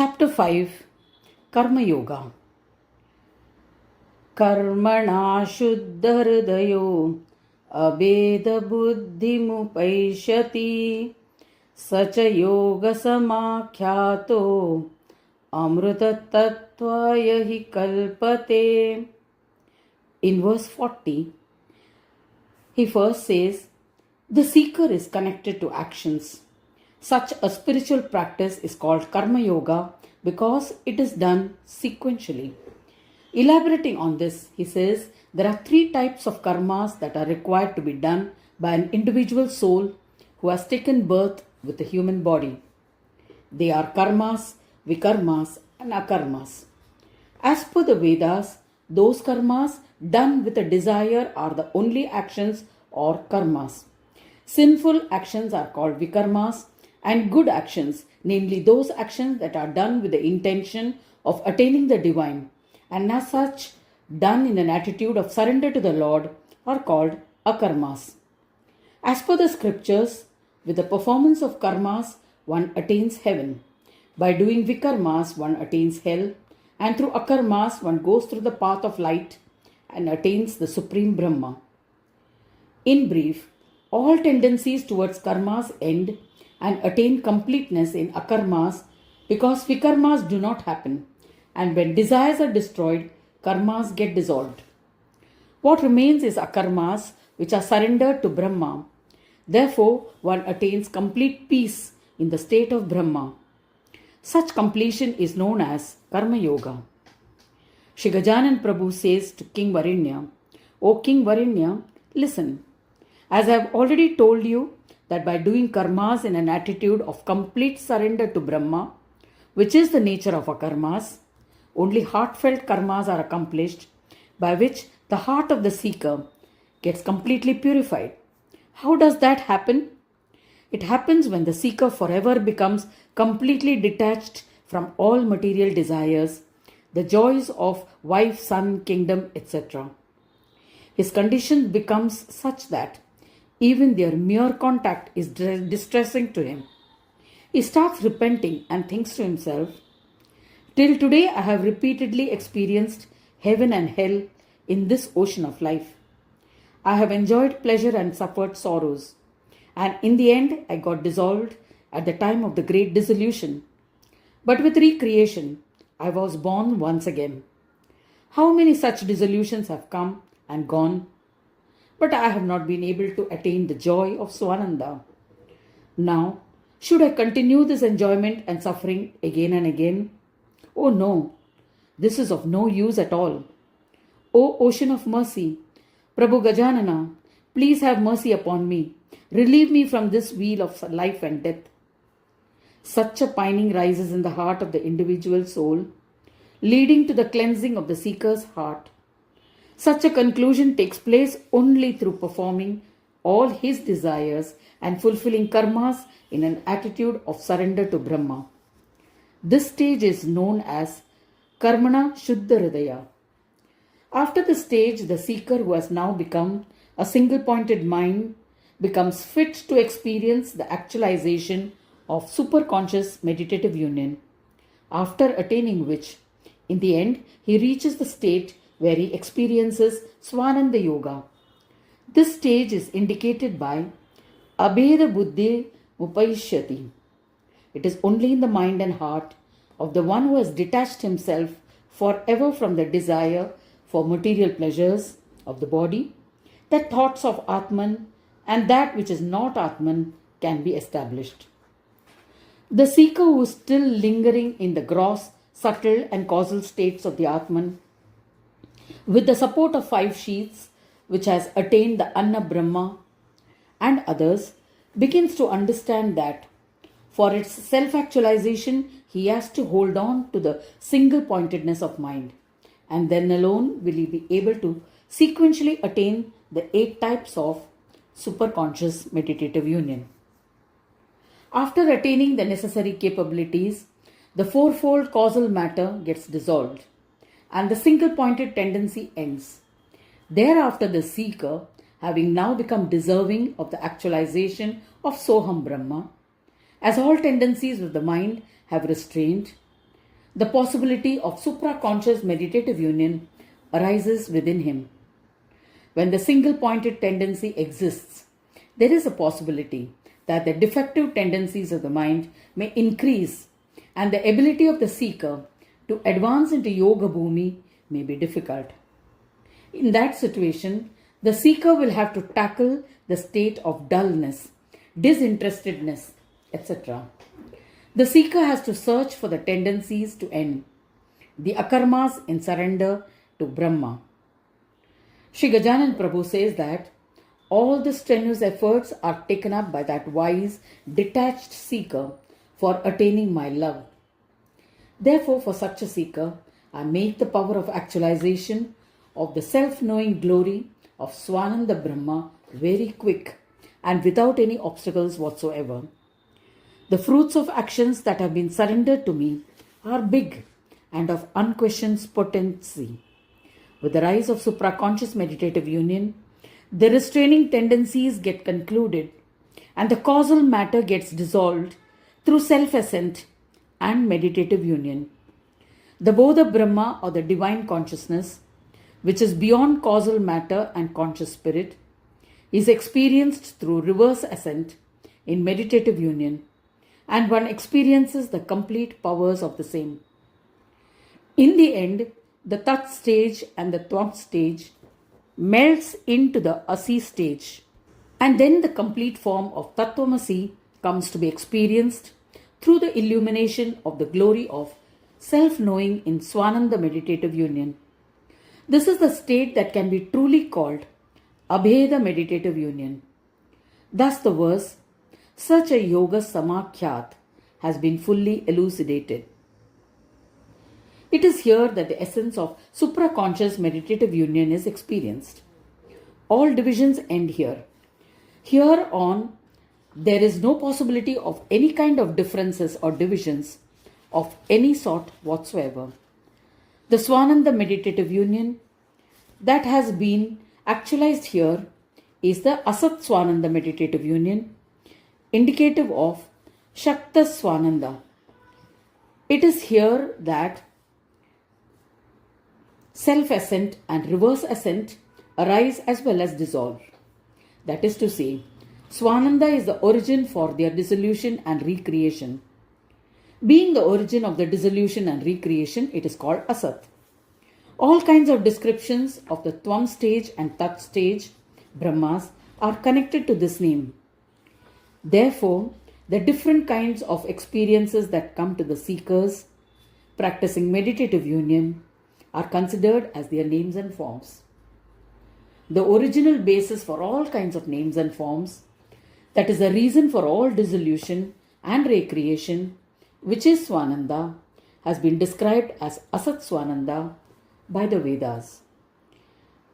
Chapter 5 Karma Yoga. Karmana Shuddha Hridayo Abheda Buddhimupaishati Sacha Yoga Samakhyato Amrita Tattvaya hi kalpate. In verse 40, he first says, the seeker is connected to actions. Such a spiritual practice is called Karma Yoga because it is done sequentially. Elaborating on this, he says there are three types of karmas that are required to be done by an individual soul who has taken birth with a human body. They are karmas, vikarmas, and akarmas. As per the Vedas, those karmas done with a desire are the only actions or karmas. Sinful actions are called vikarmas, and good actions, namely those actions that are done with the intention of attaining the divine, and as such done in an attitude of surrender to the Lord, are called akarmas. As per the scriptures, with the performance of karmas, one attains heaven. By doing vikarmas, one attains hell, and through akarmas, one goes through the path of light and attains the supreme Brahma. In brief, all tendencies towards karmas end and attain completeness in akarmas because vikarmas do not happen, and when desires are destroyed, karmas get dissolved. What remains is akarmas, which are surrendered to Brahma. Therefore, one attains complete peace in the state of Brahma. Such completion is known as Karma Yoga. Shri Gajanan Prabhu says to King Varinya, O King Varinya, listen. As I have already told you that by doing karmas in an attitude of complete surrender to Brahma, which is the nature of akarmas, only heartfelt karmas are accomplished, by which the heart of the seeker gets completely purified. How does that happen? It happens when the seeker forever becomes completely detached from all material desires, the joys of wife, son, kingdom, etc. His condition becomes such that even their mere contact is distressing to him. He starts repenting and thinks to himself, till today I have repeatedly experienced heaven and hell in this ocean of life. I have enjoyed pleasure and suffered sorrows, and in the end I got dissolved at the time of the great dissolution. But with recreation, I was born once again. How many such dissolutions have come and gone? But I have not been able to attain the joy of Swananda. Now, should I continue this enjoyment and suffering again and again? Oh no, this is of no use at all. O ocean of mercy, Prabhu Gajanana, please have mercy upon me. Relieve me from this wheel of life and death. Such a pining rises in the heart of the individual soul, leading to the cleansing of the seeker's heart. Such a conclusion takes place only through performing all his desires and fulfilling karmas in an attitude of surrender to Brahma. This stage is known as Karmana Shuddha Hridaya. After this stage, the seeker who has now become a single-pointed mind becomes fit to experience the actualization of superconscious meditative union, after attaining which, in the end, he reaches the state where he experiences Swananda Yoga. This stage is indicated by Abheda Buddhi Upaishyati. It is only in the mind and heart of the one who has detached himself forever from the desire for material pleasures of the body that thoughts of Atman and that which is not Atman can be established. The seeker who is still lingering in the gross, subtle and causal states of the Atman, with the support of 5 sheaths, which has attained the Anna Brahma and others, begins to understand that for its self-actualization he has to hold on to the single-pointedness of mind, and then alone will he be able to sequentially attain the 8 types of superconscious meditative union. After attaining the necessary capabilities, the fourfold causal matter gets dissolved, and the single-pointed tendency ends. Thereafter the seeker, having now become deserving of the actualization of Soham Brahma, as all tendencies of the mind have restrained, The possibility of supraconscious meditative union arises within him. When the single pointed tendency exists, there is a possibility that the defective tendencies of the mind may increase and the ability of the seeker to advance into yoga bhumi may be difficult. In that situation, the seeker will have to tackle the state of dullness, disinterestedness, etc. The seeker has to search for the tendencies to end, the akarmas in surrender to Brahma. Sri Gajanan Prabhu says that all the strenuous efforts are taken up by that wise, detached seeker for attaining my love. Therefore, for such a seeker, I make the power of actualization of the self-knowing glory of Swananda Brahma very quick and without any obstacles whatsoever. The fruits of actions that have been surrendered to me are big and of unquestioned potency. With the rise of supraconscious meditative union, the restraining tendencies get concluded and the causal matter gets dissolved through self-ascent and meditative union. The Bodha Brahma or the divine consciousness, which is beyond causal matter and conscious spirit, is experienced through reverse ascent in meditative union, and one experiences the complete powers of the same. In the end, the Tat stage and the Tvam stage melts into the Asi stage, and then the complete form of Tattvamasi comes to be experienced through the illumination of the glory of self-knowing in Swananda meditative union. This is the state that can be truly called Abheda meditative union. Thus the verse, such a yoga samakhyat, has been fully elucidated. It is here that the essence of supraconscious meditative union is experienced. All divisions end here. Here on, there is no possibility of any kind of differences or divisions of any sort whatsoever. The Swananda meditative union that has been actualized here is the Asat Swananda meditative union, indicative of Shakta Swananda. It is here that self-ascent and reverse ascent arise as well as dissolve. That is to say, Swananda is the origin for their dissolution and recreation. Being the origin of the dissolution and recreation, it is called Asat. All kinds of descriptions of the Tvam stage and Tat stage, Brahmas, are connected to this name. Therefore, the different kinds of experiences that come to the seekers practicing meditative union are considered as their names and forms. The original basis for all kinds of names and forms, that is the reason for all dissolution and recreation, which is Swananda, has been described as Asat Swananda by the Vedas.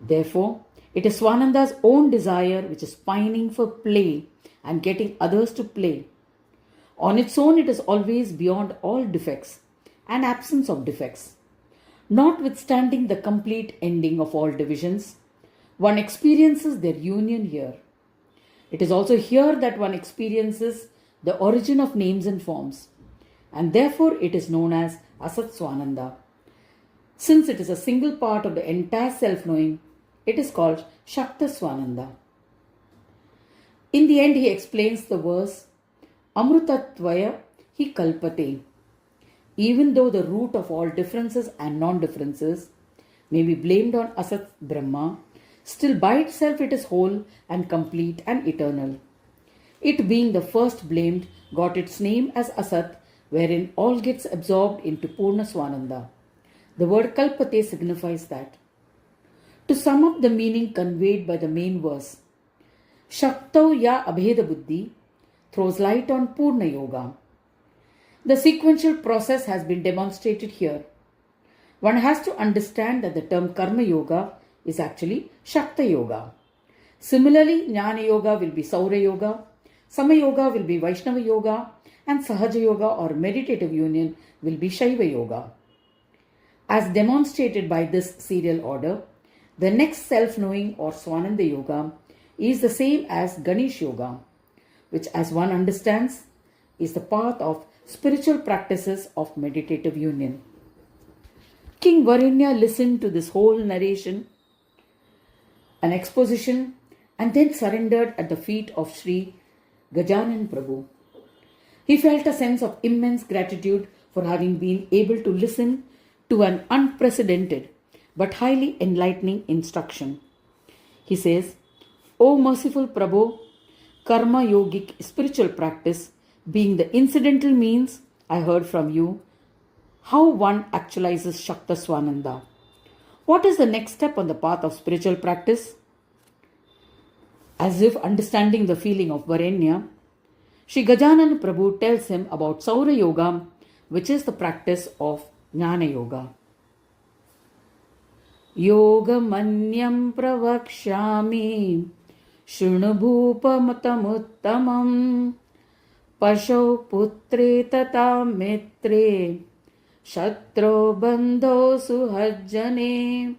Therefore, it is Swananda's own desire which is pining for play and getting others to play. On its own, it is always beyond all defects and absence of defects. Notwithstanding the complete ending of all divisions, one experiences their union here. It is also here that one experiences the origin of names and forms, and therefore it is known as Asat Swananda. Since it is a single part of the entire self-knowing, it is called Shakta Swananda. In the end, he explains the verse, Amrutatvaya hi kalpate. Even though the root of all differences and non-differences may be blamed on Asat Brahma, still by itself it is whole and complete and eternal. It being the first blamed got its name as Asat, wherein all gets absorbed into Purna Swananda. The word kalpate signifies that. To sum up the meaning conveyed by the main verse, Shaktau ya Abheda Buddhi throws light on Purna Yoga. The sequential process has been demonstrated here. One has to understand that the term Karma Yoga is actually Shakta Yoga. Similarly, Jnana Yoga will be Saura Yoga, Sama Yoga will be Vaishnava Yoga, and Sahaja Yoga or meditative union will be Shaiva Yoga. As demonstrated by this serial order, the next self-knowing or Swananda Yoga is the same as Ganesh Yoga, which as one understands is the path of Spiritual practices of meditative union. King Varenya listened to this whole narration, an exposition, and then surrendered at the feet of Sri Gajanan Prabhu. He felt a sense of immense gratitude for having been able to listen to an unprecedented but highly enlightening instruction. He says, O merciful Prabhu, karma yogic spiritual practice being the incidental means I heard from you, how one actualizes Shakta Swananda. What is the next step on the path of spiritual practice? As if understanding the feeling of Varenya, Sri Gajanan Prabhu tells him about Saura Yoga, which is the practice of Jnana Yoga. Yogamanyam pravakshyami shrunubhupamatamuttamam Pashau putre tata mitre shatro bandho suhajjane.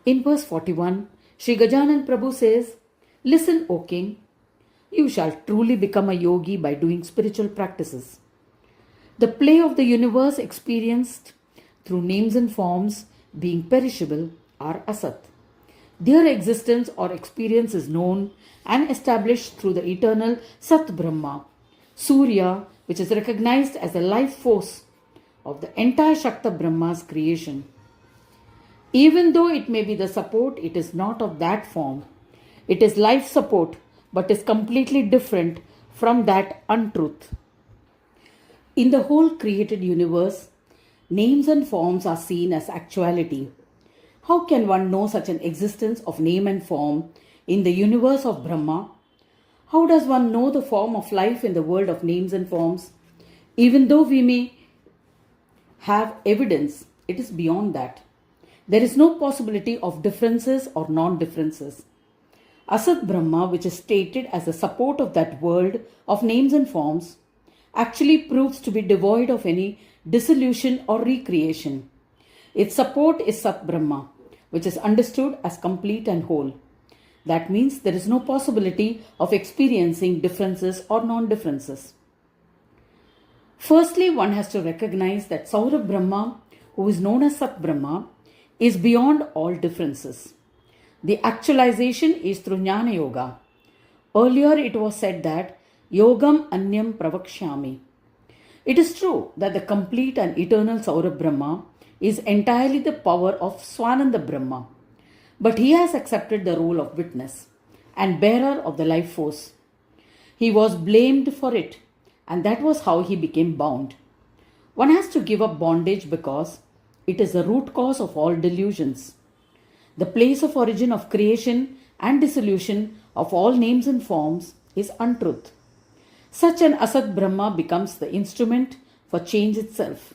In verse 41, Sri Gajanan Prabhu says, Listen, O king, you shall truly become a yogi by doing spiritual practices. The play of the universe experienced through names and forms being perishable are asat. Their existence or experience is known and established through the eternal Sat Brahma, Surya, which is recognized as the life force of the entire Shakta Brahma's creation. Even though it may be the support, it is not of that form. It is life support, but is completely different from that untruth. In the whole created universe, names and forms are seen as actuality. How can one know such an existence of name and form in the universe of Brahma? How does one know the form of life in the world of names and forms? Even though we may have evidence, it is beyond that. There is no possibility of differences or non-differences. Asat Brahma, which is stated as the support of that world of names and forms, actually proves to be devoid of any dissolution or recreation. Its support is Sat Brahma, which is understood as complete and whole. That means there is no possibility of experiencing differences or non-differences. Firstly, one has to recognize that Saura Brahma, who is known as Sat Brahma, is beyond all differences. The actualization is through Jnana Yoga. Earlier it was said that Yogam Anyam Pravakshyami. It is true that the complete and eternal Saura Brahma is entirely the power of Swananda Brahma, but he has accepted the role of witness and bearer of the life force. He was blamed for it, and that was how he became bound. One has to give up bondage because it is the root cause of all delusions. The place of origin of creation and dissolution of all names and forms is untruth. Such an Asat Brahma becomes the instrument for change itself.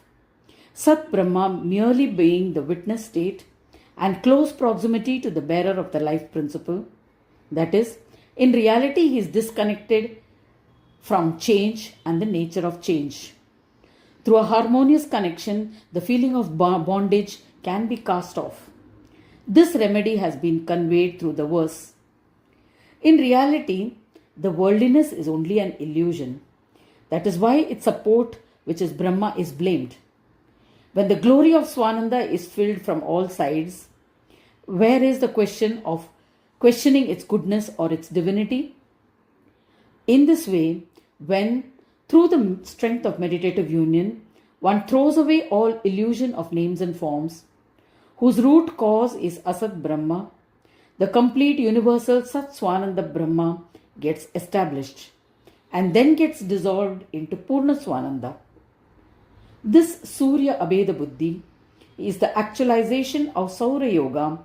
Sat Brahma merely being the witness state and close proximity to the bearer of the life principle. That is, in reality he is disconnected from change and the nature of change. Through a harmonious connection, the feeling of bondage can be cast off. This remedy has been conveyed through the verse. In reality, the worldliness is only an illusion. That is why its support, which is Brahma, is blamed. When the glory of Swananda is filled from all sides, where is the question of questioning its goodness or its divinity? In this way, when, through the strength of meditative union, one throws away all illusion of names and forms, whose root cause is Asat Brahma, the complete universal Sat Swananda Brahma gets established and then gets dissolved into Purna Swananda. This Surya Abheda Buddhi is the actualization of Saura Yoga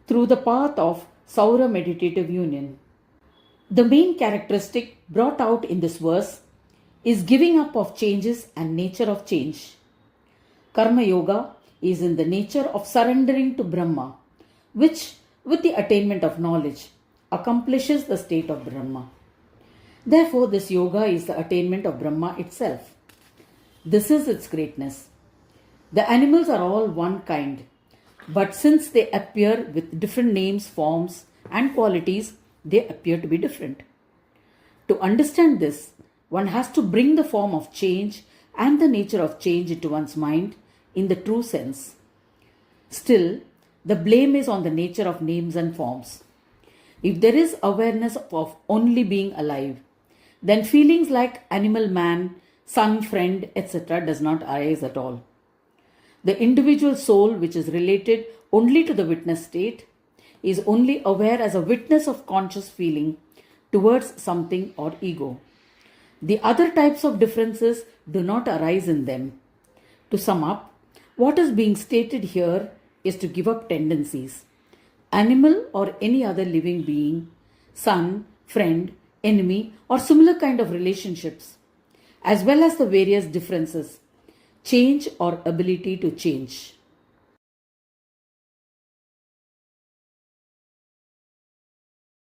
through the path of Saura meditative union. The main characteristic brought out in this verse is giving up of changes and nature of change. Karma Yoga is in the nature of surrendering to Brahma, which, with the attainment of knowledge, accomplishes the state of Brahma. Therefore, this yoga is the attainment of Brahma itself. This is its greatness. The animals are all one kind, but since they appear with different names, forms, and qualities, they appear to be different. To understand this, one has to bring the form of change and the nature of change into one's mind in the true sense. Still, the blame is on the nature of names and forms. If there is awareness of only being alive, then feelings like animal man, son, friend, etc. does not arise at all. The individual soul, which is related only to the witness state, is only aware as a witness of conscious feeling towards something or ego. The other types of differences do not arise in them. To sum up, what is being stated here is to give up tendencies. Animal or any other living being, son, friend, enemy, or similar kind of relationships, as well as the various differences, change or ability to change.